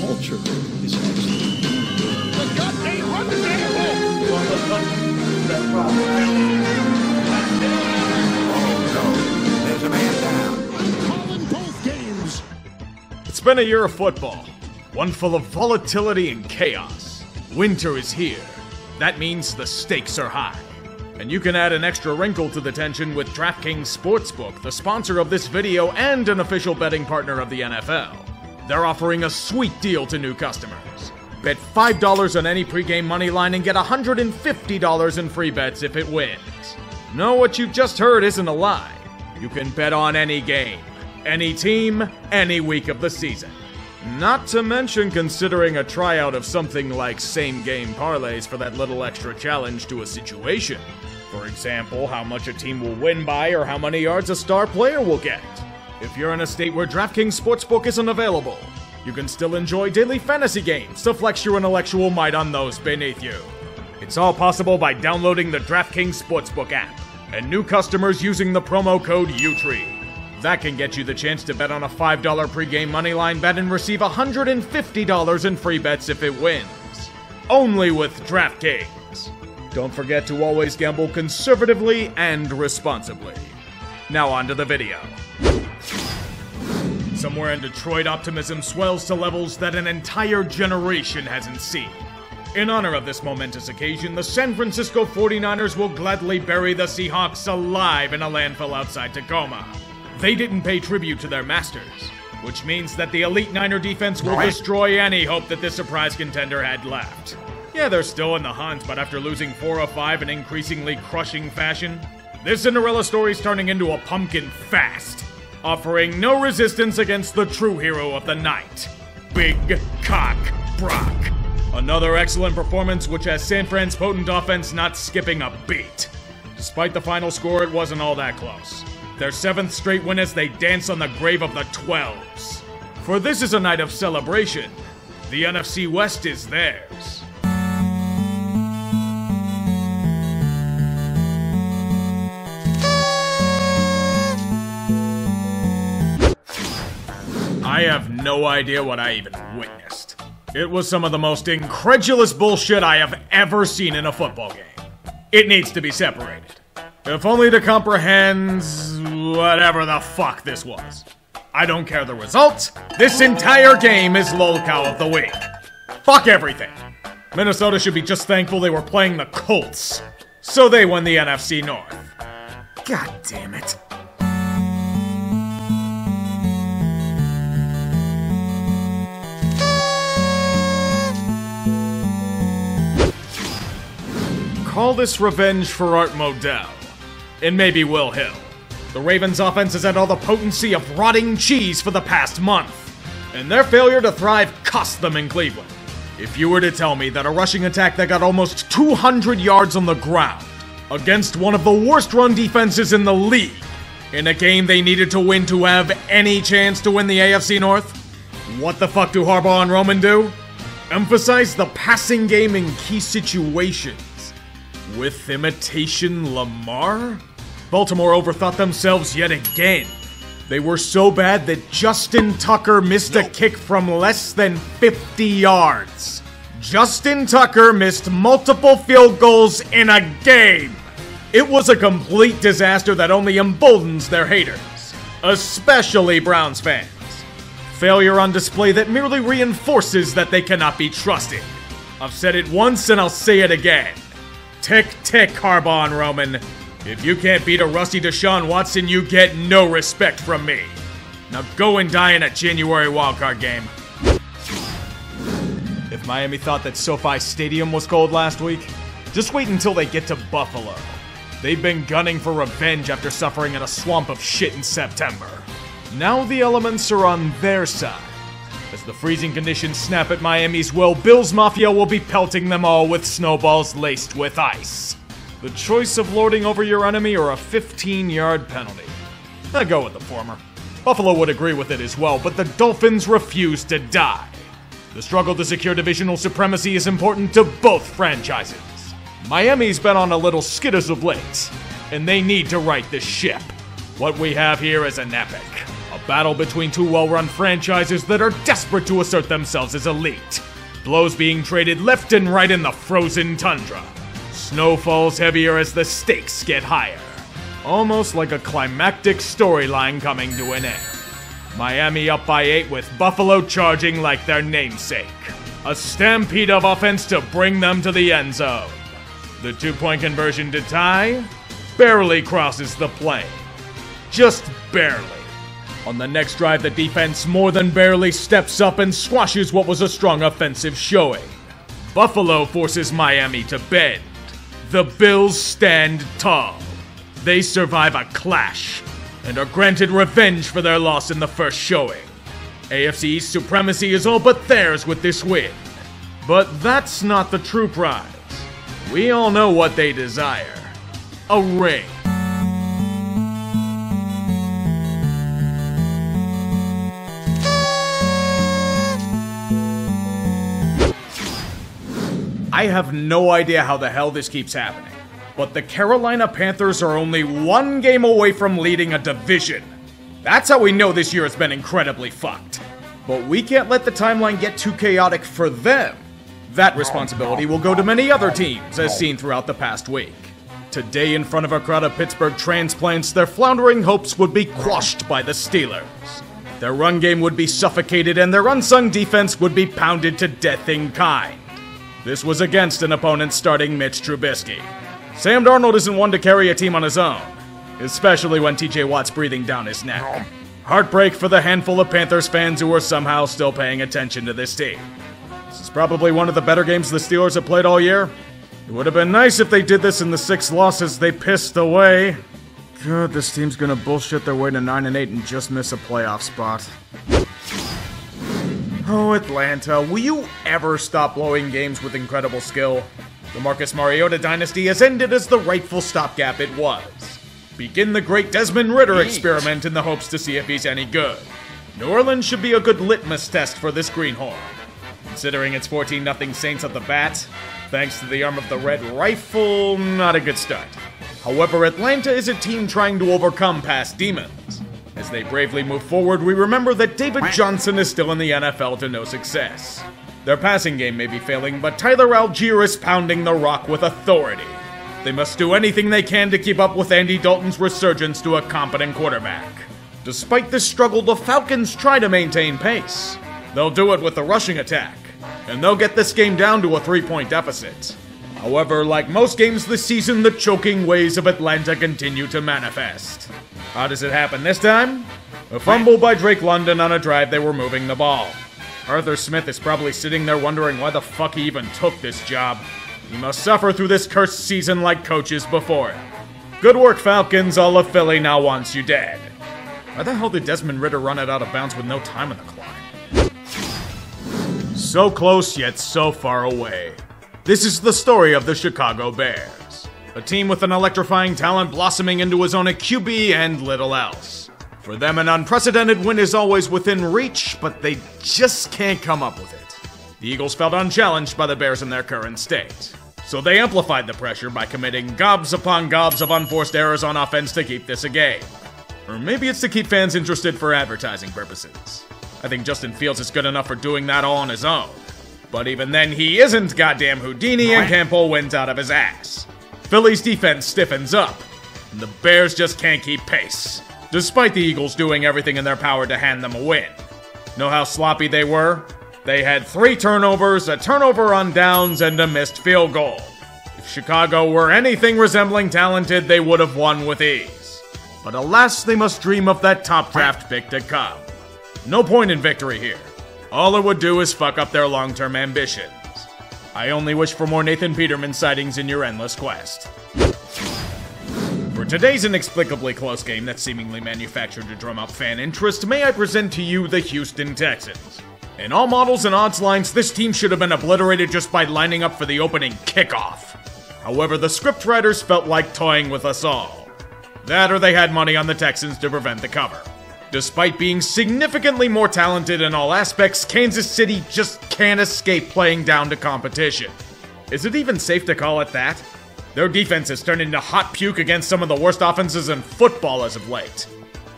culture is actually... The gut ain't running there. Oh no, there's a man down. I'm calling both games. It's been a year of football, one full of volatility and chaos. Winter is here. That means the stakes are high. And you can add an extra wrinkle to the tension with DraftKings Sportsbook, the sponsor of this video and an official betting partner of the NFL. They're offering a sweet deal to new customers. Bet $5 on any pregame money line and get $150 in free bets if it wins. No, what you just heard isn't a lie. You can bet on any game, any team, any week of the season. Not to mention considering a tryout of something like same-game parlays for that little extra challenge to a situation. For example, how much a team will win by or how many yards a star player will get. If you're in a state where DraftKings Sportsbook isn't available, you can still enjoy daily fantasy games to flex your intellectual might on those beneath you. It's all possible by downloading the DraftKings Sportsbook app, and new customers using the promo code UTREE. That can get you the chance to bet on a $5 pregame moneyline bet and receive $150 in free bets if it wins. Only with DraftKings. Don't forget to always gamble conservatively and responsibly. Now on to the video. Somewhere in Detroit, optimism swells to levels that an entire generation hasn't seen. In honor of this momentous occasion, the San Francisco 49ers will gladly bury the Seahawks alive in a landfill outside Tacoma. They didn't pay tribute to their masters, which means that the elite Niner defense will destroy any hope that this surprise contender had left. Yeah, they're still in the hunt, but after losing 4 of 5 in increasingly crushing fashion, this Cinderella story's turning into a pumpkin fast, offering no resistance against the true hero of the night, Big Cock Brock. Another excellent performance which has San Fran's potent offense not skipping a beat. Despite the final score, it wasn't all that close. Their 7th straight win as they dance on the grave of the 12s. For this is a night of celebration. The NFC West is theirs. I have no idea what I even witnessed. It was some of the most incredulous bullshit I have ever seen in a football game. It needs to be separated. If only to comprehend whatever the fuck this was. I don't care the result. This entire game is lolcow of the week. Fuck everything. Minnesota should be just thankful they were playing the Colts. So they won the NFC North. God damn it. Call this revenge for Art Modell. And maybe Will Hill. The Ravens' offense has had all the potency of rotting cheese for the past month, and their failure to thrive cost them in Cleveland. If you were to tell me that a rushing attack that got almost 200 yards on the ground against one of the worst run defenses in the league, in a game they needed to win to have any chance to win the AFC North, what the fuck do Harbaugh and Roman do? Emphasize the passing game in key situations. With imitation Lamar? Baltimore overthought themselves yet again. They were so bad that Justin Tucker missed a kick from less than 50 yards. Justin Tucker missed multiple field goals in a game. It was a complete disaster that only emboldens their haters, especially Browns fans. Failure on display that merely reinforces that they cannot be trusted. I've said it once and I'll say it again. Tick, tick, Harbaugh and Roman. If you can't beat a rusty Deshaun Watson, you get no respect from me. Now go and die in a January wildcard game. If Miami thought that SoFi Stadium was cold last week, just wait until they get to Buffalo. They've been gunning for revenge after suffering in a swamp of shit in September. Now the elements are on their side. As the freezing conditions snap at Miami's will, Bills Mafia will be pelting them all with snowballs laced with ice. The choice of lording over your enemy or a 15-yard penalty. I go with the former. Buffalo would agree with it as well, but the Dolphins refuse to die. The struggle to secure divisional supremacy is important to both franchises. Miami's been on a little skid as of late, and they need to right this ship. What we have here is an epic. A battle between two well-run franchises that are desperate to assert themselves as elite. Blows being traded left and right in the frozen tundra. Snow falls heavier as the stakes get higher. Almost like a climactic storyline coming to an end. Miami up by 8 with Buffalo charging like their namesake. A stampede of offense to bring them to the end zone. The 2-point conversion to tie barely crosses the plane. Just barely. On the next drive, the defense more than barely steps up and squashes what was a strong offensive showing. Buffalo forces Miami to bend. The Bills stand tall. They survive a clash and are granted revenge for their loss in the first showing. AFC East supremacy is all but theirs with this win. But that's not the true prize. We all know what they desire. A ring. I have no idea how the hell this keeps happening. But the Carolina Panthers are only 1 game away from leading a division. That's how we know this year has been incredibly fucked. But we can't let the timeline get too chaotic for them. That responsibility will go to many other teams, as seen throughout the past week. Today, in front of a crowd of Pittsburgh transplants, their floundering hopes would be quashed by the Steelers. Their run game would be suffocated and their unsung defense would be pounded to death in kind. This was against an opponent starting Mitch Trubisky. Sam Darnold isn't one to carry a team on his own, especially when TJ Watt's breathing down his neck. Heartbreak for the handful of Panthers fans who are somehow still paying attention to this team. This is probably one of the better games the Steelers have played all year. It would have been nice if they did this in the 6 losses they pissed away. God, this team's gonna bullshit their way to 9-8 and just miss a playoff spot. Oh, Atlanta, will you ever stop blowing games with incredible skill? The Marcus Mariota dynasty has ended as the rightful stopgap it was. Begin the great Desmond Ridder experiment in the hopes to see if he's any good. New Orleans should be a good litmus test for this greenhorn. Considering it's 14-0 Saints at the bat, thanks to the arm of the Red Rifle, not a good start. However, Atlanta is a team trying to overcome past demons. As they bravely move forward, we remember that David Johnson is still in the NFL to no success. Their passing game may be failing, but Tyler Algier is pounding the rock with authority. They must do anything they can to keep up with Andy Dalton's resurgence to a competent quarterback. Despite this struggle, the Falcons try to maintain pace. They'll do it with the rushing attack, and they'll get this game down to a 3-point deficit. However, like most games this season, the choking ways of Atlanta continue to manifest. How does it happen this time? A fumble by Drake London on a drive they were moving the ball. Arthur Smith is probably sitting there wondering why the fuck he even took this job. He must suffer through this cursed season like coaches before him. Good work, Falcons. All of Philly now wants you dead. Why the hell did Desmond Ridder run it out of bounds with no time on the clock? So close, yet so far away. This is the story of the Chicago Bears. A team with an electrifying talent blossoming into his own QB and little else. For them, an unprecedented win is always within reach, but they just can't come up with it. The Eagles felt unchallenged by the Bears in their current state. So they amplified the pressure by committing gobs upon gobs of unforced errors on offense to keep this a game. Or maybe it's to keep fans interested for advertising purposes. I think Justin Fields is good enough for doing that all on his own. But even then, he isn't goddamn Houdini and can't pull wins out of his ass. Philly's defense stiffens up, and the Bears just can't keep pace, despite the Eagles doing everything in their power to hand them a win. Know how sloppy they were? They had 3 turnovers, a turnover on downs, and a missed field goal. If Chicago were anything resembling talented, they would have won with ease. But alas, they must dream of that top draft pick to come. No point in victory here. All it would do is fuck up their long-term ambitions. I only wish for more Nathan Peterman sightings in your endless quest. For today's inexplicably close game that's seemingly manufactured to drum up fan interest, may I present to you the Houston Texans. In all models and odds lines, this team should have been obliterated just by lining up for the opening kickoff. However, the scriptwriters felt like toying with us all. That or they had money on the Texans to prevent the cover. Despite being significantly more talented in all aspects, Kansas City just can't escape playing down to competition. Is it even safe to call it that? Their defense has turned into hot puke against some of the worst offenses in football as of late.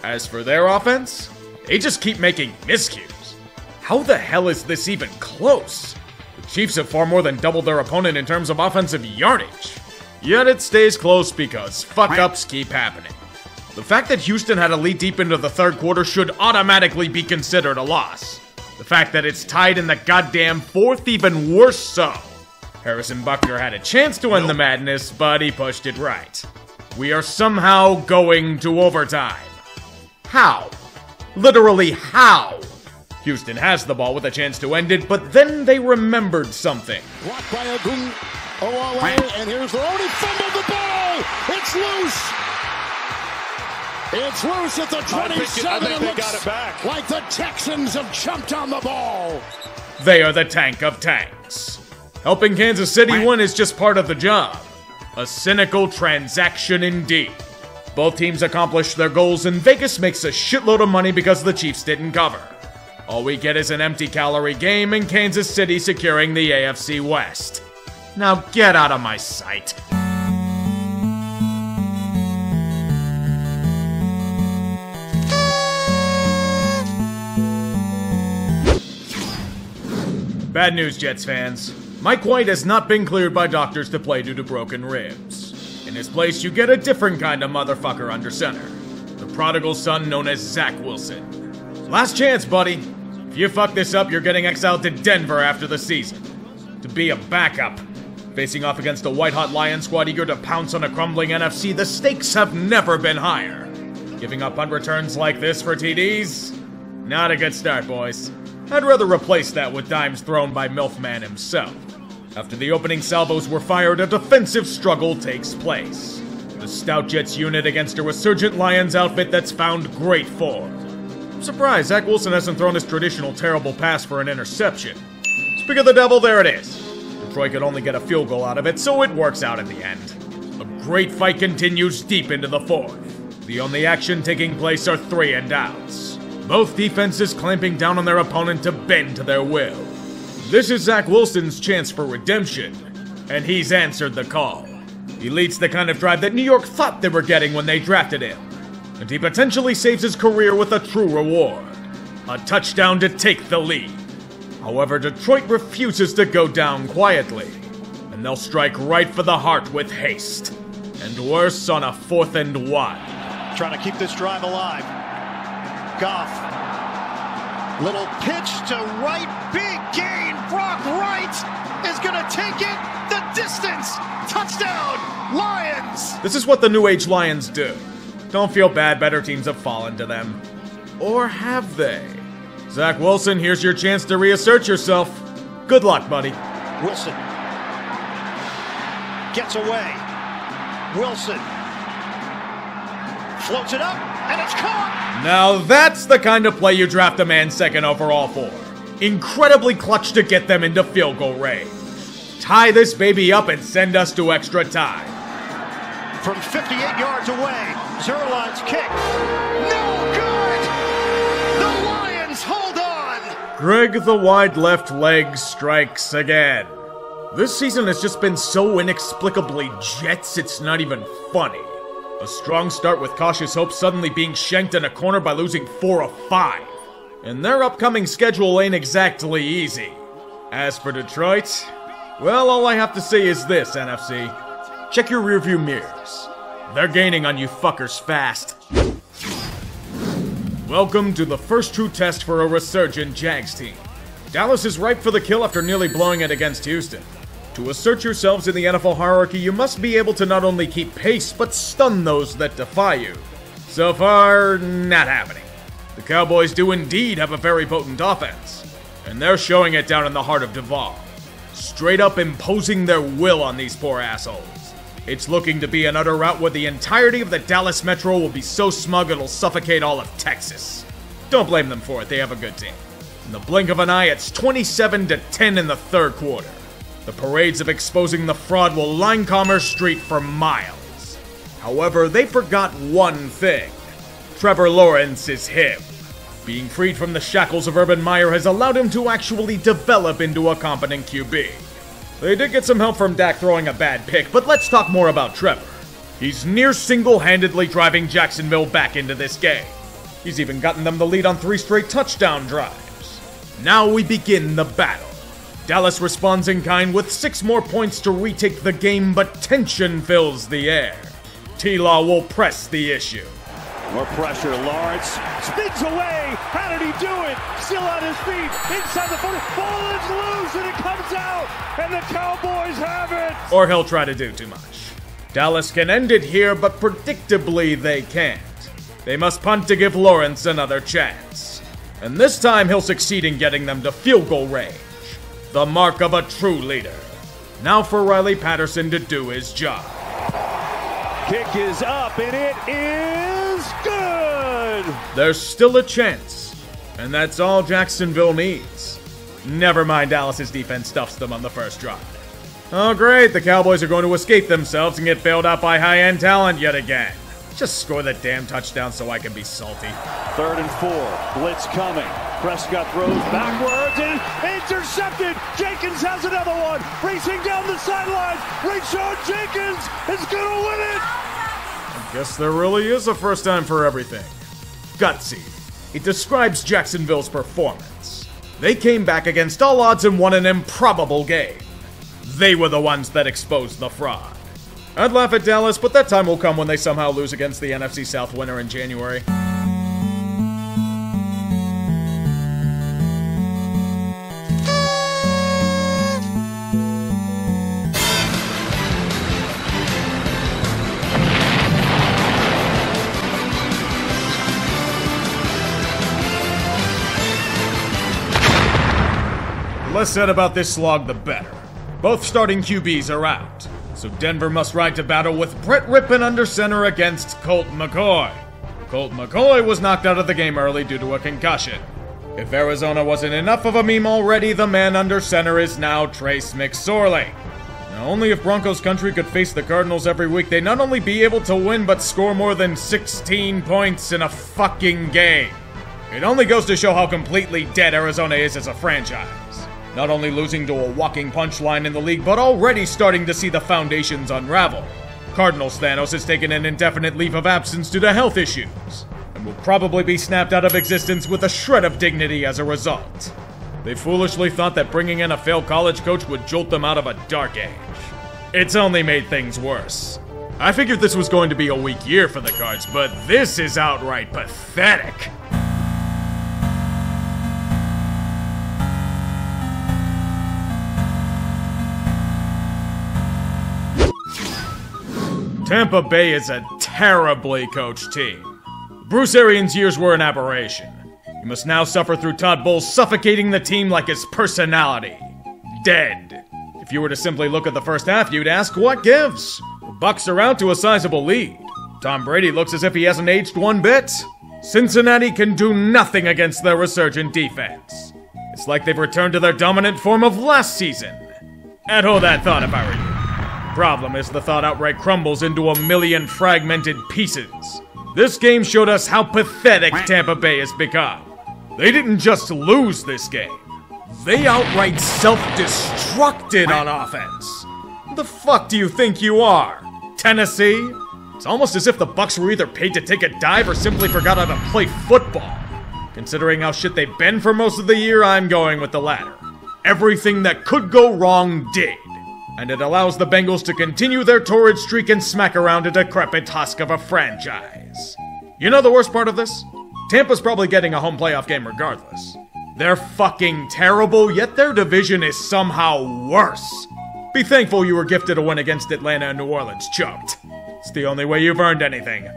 As for their offense, They just keep making miscues. How the hell is this even close? The Chiefs have far more than doubled their opponent in terms of offensive yardage. Yet it stays close because fuck-ups keep happening. The fact that Houston had a lead deep into the third quarter should automatically be considered a loss. The fact that it's tied in the goddamn fourth, even worse so. Harrison Buckner had a chance to end the madness, but he pushed it right. We are somehow going to overtime. How? Literally how? Houston has the ball with a chance to end it, but then they remembered something. Blocked by Ogunbowale, and here's Loney, fumbled the ball! It's loose! It's loose at the 27. I think they got it back. Like the Texans have jumped on the ball. They are the tank of tanks. Helping Kansas City win is just part of the job. A cynical transaction indeed. Both teams accomplished their goals, and Vegas makes a shitload of money because the Chiefs didn't cover. All we get is an empty-calorie game and Kansas City securing the AFC West. Now get out of my sight. Bad news, Jets fans. Mike White has not been cleared by doctors to play due to broken ribs. In his place, you get a different kind of motherfucker under center. The prodigal son known as Zach Wilson. Last chance, buddy. If you fuck this up, you're getting exiled to Denver after the season. To be a backup. Facing off against a white-hot Lion squad eager to pounce on a crumbling NFC, the stakes have never been higher. Giving up punt returns like this for TDs? Not a good start, boys. I'd rather replace that with dimes thrown by Milfman himself. After the opening salvos were fired, a defensive struggle takes place. The stout Jets unit against a resurgent Lions outfit that's found great form. I'm surprised Zach Wilson hasn't thrown his traditional terrible pass for an interception. Speak of the devil, there it is. Detroit could only get a field goal out of it, so it works out in the end. A great fight continues deep into the fourth. The only action taking place are 3 and outs. Both defenses clamping down on their opponent to bend to their will. This is Zach Wilson's chance for redemption, and he's answered the call. He leads the kind of drive that New York thought they were getting when they drafted him, and he potentially saves his career with a true reward. A touchdown to take the lead. However, Detroit refuses to go down quietly, and they'll strike right for the heart with haste. And worse on a 4th and 1. Trying to keep this drive alive. Goff. Little pitch to right. Big gain. Brock Wright is going to take it the distance. Touchdown, Lions. This is what the New Age Lions do. Don't feel bad, better teams have fallen to them. Or have they? Zach Wilson, here's your chance to reassert yourself. Good luck, buddy. Wilson gets away. Wilson floats it up, and it's caught! Now that's the kind of play you draft a man second overall for. Incredibly clutch to get them into field goal range. Tie this baby up and send us to extra time. From 58 yards away, Zerline's kick. No good! The Lions hold on! Greg the wide left leg strikes again. This season has just been so inexplicably Jets, it's not even funny. A strong start with cautious hope suddenly being shanked in a corner by losing 4 of 5. And their upcoming schedule ain't exactly easy. As for Detroit, well, all I have to say is this, NFC. Check your rearview mirrors. They're gaining on you fuckers fast. Welcome to the first true test for a resurgent Jags team. Dallas is ripe for the kill after nearly blowing it against Houston. To assert yourselves in the NFL hierarchy, you must be able to not only keep pace, but stun those that defy you. So far, not happening. The Cowboys do indeed have a very potent offense, and they're showing it down in the heart of Duval. Straight up imposing their will on these poor assholes. It's looking to be an utter rout where the entirety of the Dallas Metro will be so smug it'll suffocate all of Texas. Don't blame them for it, they have a good team. In the blink of an eye, it's 27-10 in the third quarter. The parades of exposing the fraud will line Commerce Street for miles. However, they forgot one thing. Trevor Lawrence is him. Being freed from the shackles of Urban Meyer has allowed him to actually develop into a competent QB. They did get some help from Dak throwing a bad pick, but let's talk more about Trevor. He's near single-handedly driving Jacksonville back into this game. He's even gotten them the lead on 3 straight touchdown drives. Now we begin the battle. Dallas responds in kind with 6 more points to retake the game, but tension fills the air. T-Law will press the issue. More pressure. Lawrence spins away. How did he do it? Still on his feet. Inside the 40. Ball is loose and it comes out. And the Cowboys have it. Or he'll try to do too much. Dallas can end it here, but predictably they can't. They must punt to give Lawrence another chance. And this time he'll succeed in getting them to field goal range. The mark of a true leader. Now for Riley Patterson to do his job. Kick is up and it is good. There's still a chance. And that's all Jacksonville needs. Never mind Dallas's defense stuffs them on the first drive. Oh great, the Cowboys are going to escape themselves and get bailed out by high-end talent yet again. Just score the damn touchdown so I can be salty. 3rd and 4. Blitz coming. Prescott throws backwards and intercepted. Jenkins has another one. Racing down the sideline. Rayshon Jenkins is going to win it. I guess there really is a first time for everything. Gutsy. It describes Jacksonville's performance. They came back against all odds and won an improbable game. They were the ones that exposed the fraud. I'd laugh at Dallas, but that time will come when they somehow lose against the NFC South winner in January. The less said about this slog, the better. Both starting QBs are out. So Denver must ride to battle with Brett Rippon under center against Colt McCoy. Colt McCoy was knocked out of the game early due to a concussion. If Arizona wasn't enough of a meme already, the man under center is now Trace McSorley. Now, only if Broncos country could face the Cardinals every week, they'd not only be able to win, but score more than 16 points in a fucking game. It only goes to show how completely dead Arizona is as a franchise. Not only losing to a walking punchline in the league, but already starting to see the foundations unravel. Cardinals Thanos has taken an indefinite leave of absence due to health issues, and will probably be snapped out of existence with a shred of dignity as a result. They foolishly thought that bringing in a failed college coach would jolt them out of a dark age. It's only made things worse. I figured this was going to be a weak year for the Cards, but this is outright pathetic. Tampa Bay is a terribly coached team. Bruce Arians' years were an aberration. He must now suffer through Todd Bowles suffocating the team like his personality. Dead. If you were to simply look at the first half, you'd ask, what gives? The Bucs are out to a sizable lead. Tom Brady looks as if he hasn't aged one bit. Cincinnati can do nothing against their resurgent defense. It's like they've returned to their dominant form of last season. I'd hold that thought if I were you. Problem is the thought outright crumbles into a million fragmented pieces. This game showed us how pathetic Tampa Bay has become. They didn't just lose this game. They outright self-destructed on offense. Who the fuck do you think you are? Tennessee? It's almost as if the Bucs were either paid to take a dive or simply forgot how to play football. Considering how shit they've been for most of the year, I'm going with the latter. Everything that could go wrong did. And it allows the Bengals to continue their torrid streak and smack around a decrepit husk of a franchise. You know the worst part of this? Tampa's probably getting a home playoff game regardless. They're fucking terrible, yet their division is somehow worse. Be thankful you were gifted a win against Atlanta and New Orleans choked. It's the only way you've earned anything.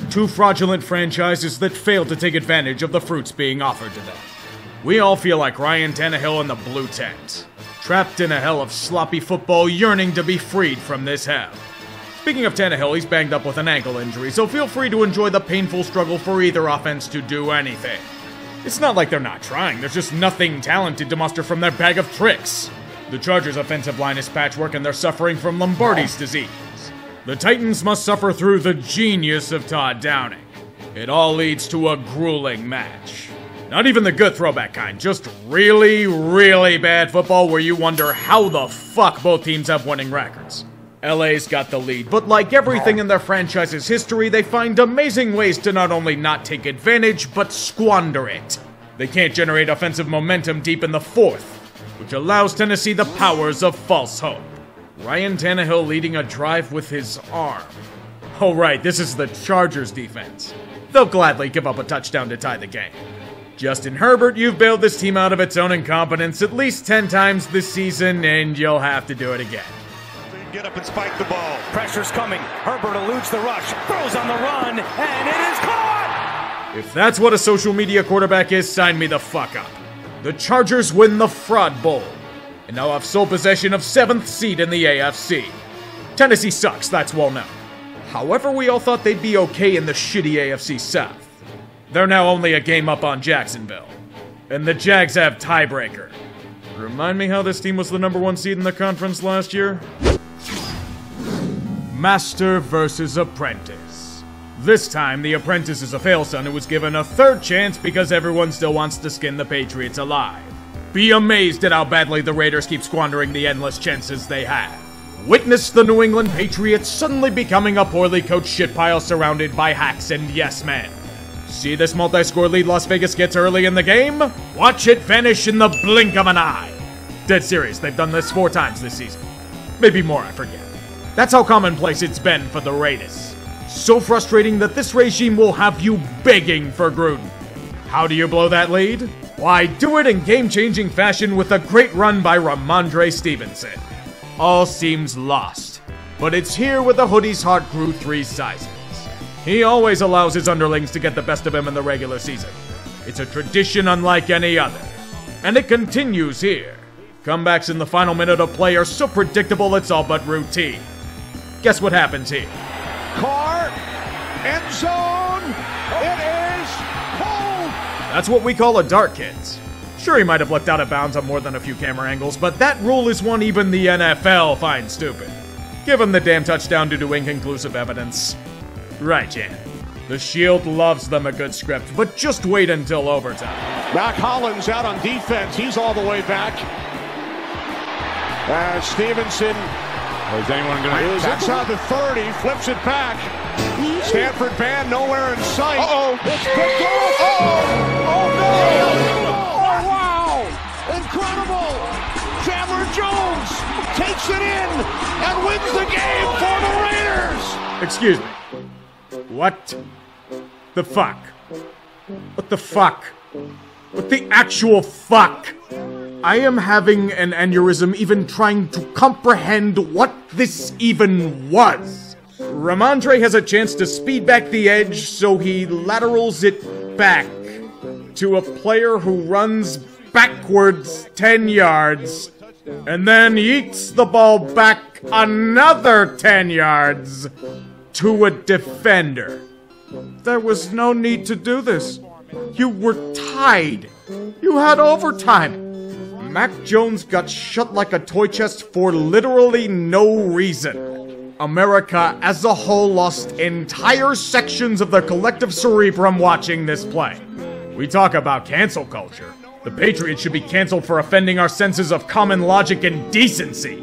Two fraudulent franchises that failed to take advantage of the fruits being offered to them. We all feel like Ryan Tannehill in the blue tent. Trapped in a hell of sloppy football, yearning to be freed from this hell. Speaking of Tannehill, he's banged up with an ankle injury, so feel free to enjoy the painful struggle for either offense to do anything. It's not like they're not trying, there's just nothing talented to muster from their bag of tricks. The Chargers' offensive line is patchwork and they're suffering from Lombardi's disease. The Titans must suffer through the genius of Todd Downing. It all leads to a grueling match. Not even the good throwback kind, just really, really bad football where you wonder how the fuck both teams have winning records. LA's got the lead, but like everything in their franchise's history, they find amazing ways to not only not take advantage, but squander it. They can't generate offensive momentum deep in the fourth, which allows Tennessee the powers of false hope. Ryan Tannehill leading a drive with his arm. Oh right, this is the Chargers defense. They'll gladly give up a touchdown to tie the game. Justin Herbert, you've bailed this team out of its own incompetence at least 10 times this season, and you'll have to do it again. Get up and spike the ball. Pressure's coming. Herbert eludes the rush, throws on the run, and it is caught! If that's what a social media quarterback is, sign me the fuck up. The Chargers win the Fraud Bowl, and now have sole possession of 7th seed in the AFC. Tennessee sucks, that's well known. However, we all thought they'd be okay in the shitty AFC South. They're now only a game up on Jacksonville. And the Jags have tiebreaker. Remind me how this team was the number 1 seed in the conference last year? Master versus Apprentice. This time, the Apprentice is a failson who was given a 3rd chance because everyone still wants to skin the Patriots alive. Be amazed at how badly the Raiders keep squandering the endless chances they have. Witness the New England Patriots suddenly becoming a poorly coached shitpile surrounded by hacks and yes-men. See this multi-score lead Las Vegas gets early in the game? Watch it vanish in the blink of an eye. Dead serious, they've done this 4 times this season. Maybe more, I forget. That's how commonplace it's been for the Raiders. So frustrating that this regime will have you begging for Gruden. How do you blow that lead? Why, do it in game-changing fashion with a great run by Ramondre Stevenson. All seems lost, but it's here where the hoodie's heart grew 3 sizes. He always allows his underlings to get the best of him in the regular season. It's a tradition unlike any other, and it continues here. Comebacks in the final minute of play are so predictable it's all but routine. Guess what happens here? Carr, end zone, it is cold! That's what we call a dart, kids. Sure, he might have looked out of bounds on more than a few camera angles, but that rule is one even the NFL finds stupid. Give him the damn touchdown due to inconclusive evidence. Right, Jan. The Shield loves them a good script, but just wait until overtime. Mac Hollins out on defense. He's all the way back. Stevenson Is anyone going to is inside the 30, flips it back. Stanford band nowhere in sight. Uh-oh. It's picked off. Oh no! Oh wow! Incredible! Chandler Jones takes it in and wins the game for the Raiders. Excuse me. What the fuck? What the fuck? What the actual fuck? I am having an aneurysm even trying to comprehend what this even was. Ramondre has a chance to speed back the edge, so he laterals it back to a player who runs backwards 10 yards and then yeets the ball back another 10 yards to a defender. There was no need to do this. You were tied. You had overtime. Mac Jones got shut like a toy chest for literally no reason. America as a whole lost entire sections of their collective cerebrum watching this play. We talk about cancel culture. The Patriots should be canceled for offending our senses of common logic and decency.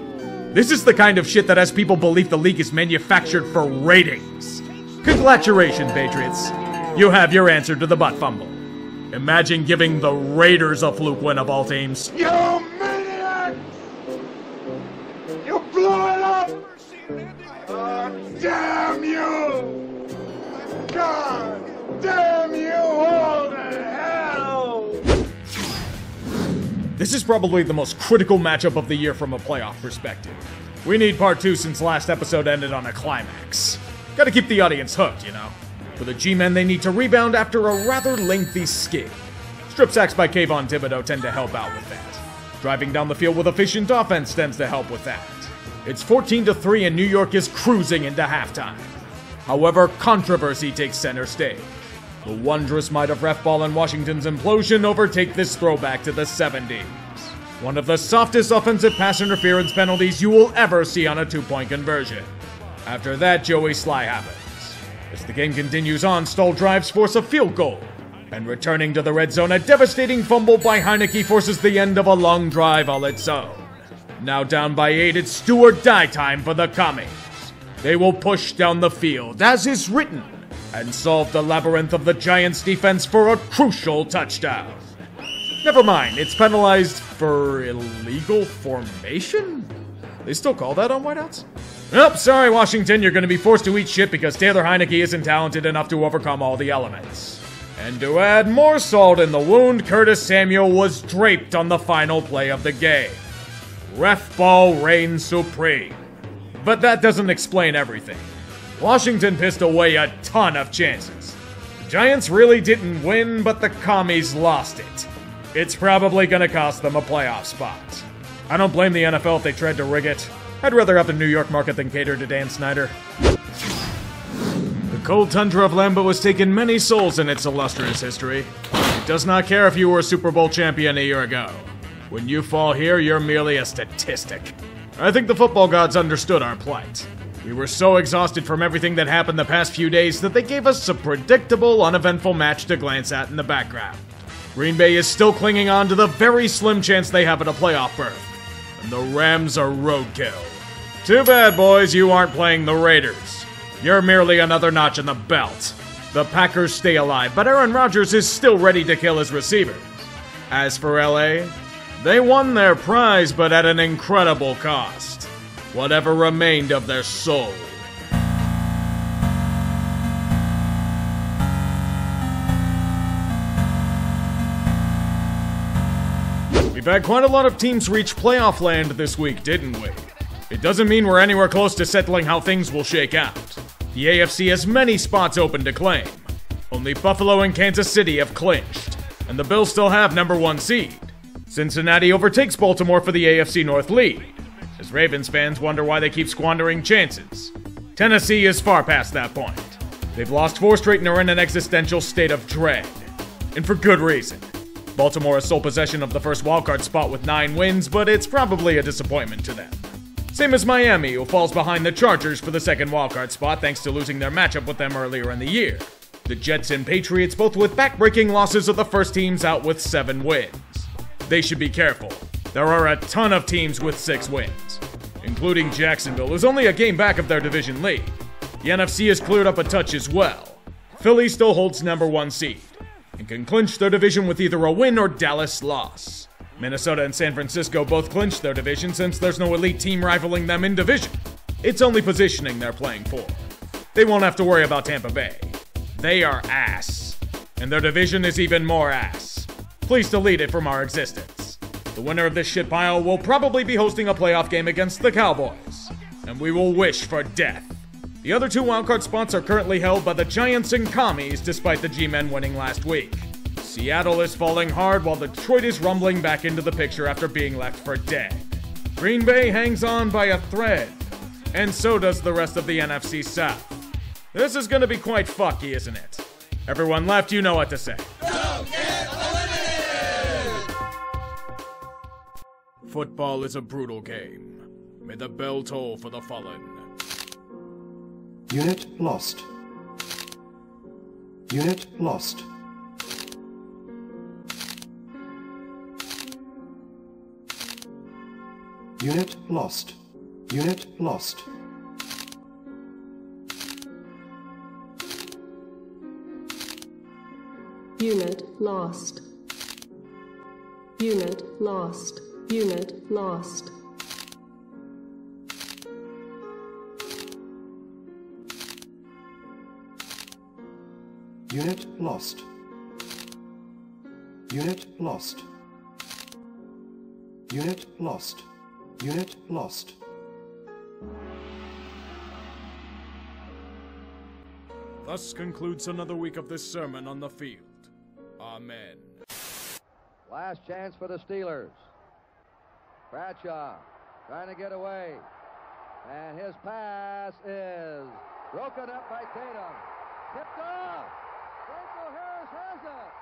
This is the kind of shit that has people believe the league is manufactured for ratings. Congratulations, Patriots. You have your answer to the butt fumble. Imagine giving the Raiders a fluke win of all teams. You maniac! You blew it up! Oh, damn you! God damn you all to hell! This is probably the most critical matchup of the year from a playoff perspective. We need part 2 since last episode ended on a climax. Gotta keep the audience hooked, you know. For the G-men, they need to rebound after a rather lengthy skid. Strip sacks by Kayvon Thibodeau tend to help out with that. Driving down the field with efficient offense tends to help with that. It's 14-3 and New York is cruising into halftime. However, controversy takes center stage. The wondrous might of ref ball and Washington's implosion overtake this throwback to the 70s. One of the softest offensive pass interference penalties you will ever see on a 2-point conversion. After that, Joey Sly happens. As the game continues on, stalled drives force a field goal. And returning to the red zone, a devastating fumble by Heineke forces the end of a long drive all its own. Now down by 8, it's do or die time for the commies. They will push down the field, as is written, and solve the labyrinth of the Giants' defense for a crucial touchdown. Never mind, it's penalized for illegal formation? They still call that on whiteouts? Nope, sorry Washington, you're going to be forced to eat shit because Taylor Heineke isn't talented enough to overcome all the elements. And to add more salt in the wound, Curtis Samuel was draped on the final play of the game. Ref ball reigns supreme. But that doesn't explain everything. Washington pissed away a ton of chances. The Giants really didn't win, but the commies lost it. It's probably gonna cost them a playoff spot. I don't blame the NFL if they tried to rig it. I'd rather have the New York market than cater to Dan Snyder. The cold tundra of Lambeau has taken many souls in its illustrious history. It does not care if you were a Super Bowl champion a year ago. When you fall here, you're merely a statistic. I think the football gods understood our plight. We were so exhausted from everything that happened the past few days that they gave us a predictable, uneventful match to glance at in the background. Green Bay is still clinging on to the very slim chance they have at a playoff berth. And the Rams are roadkill. Too bad, boys, you aren't playing the Raiders. You're merely another notch in the belt. The Packers stay alive, but Aaron Rodgers is still ready to kill his receivers. As for LA, they won their prize, but at an incredible cost. Whatever remained of their soul. We've had quite a lot of teams reach playoff land this week, didn't we? It doesn't mean we're anywhere close to settling how things will shake out. The AFC has many spots open to claim. Only Buffalo and Kansas City have clinched, and the Bills still have number 1 seed. Cincinnati overtakes Baltimore for the AFC North lead, as Ravens fans wonder why they keep squandering chances. Tennessee is far past that point. They've lost 4 straight and are in an existential state of dread. And for good reason. Baltimore has sole possession of the first wildcard spot with 9 wins, but it's probably a disappointment to them. Same as Miami, who falls behind the Chargers for the second wildcard spot thanks to losing their matchup with them earlier in the year. The Jets and Patriots, both with back-breaking losses, are the first teams out with 7 wins. They should be careful. There are a ton of teams with 6 wins, including Jacksonville, who's only a game back of their division lead. The NFC has cleared up a touch as well. Philly still holds number 1 seed, and can clinch their division with either a win or Dallas loss. Minnesota and San Francisco both clinched their division since there's no elite team rivaling them in division. It's only positioning they're playing for. They won't have to worry about Tampa Bay. They are ass, and their division is even more ass. Please delete it from our existence. The winner of this shit pile will probably be hosting a playoff game against the Cowboys, and we will wish for death. The other 2 wildcard spots are currently held by the Giants and Commies despite the G-Men winning last week. Seattle is falling hard while Detroit is rumbling back into the picture after being left for dead. Green Bay hangs on by a thread, and so does the rest of the NFC South. This is gonna be quite fucky, isn't it? Everyone left, you know what to say. Don't get eliminated! Football is a brutal game. May the bell toll for the fallen. Unit lost. Unit lost. Unit lost. Unit lost. Unit lost. Unit lost. Unit lost. Unit lost. Unit lost. Unit lost. Unit lost. Thus concludes another week of this sermon on the field. Amen. Last chance for the Steelers. Bradshaw trying to get away. And his pass is broken up by Tatum. Tipped off. Franco Harris has it.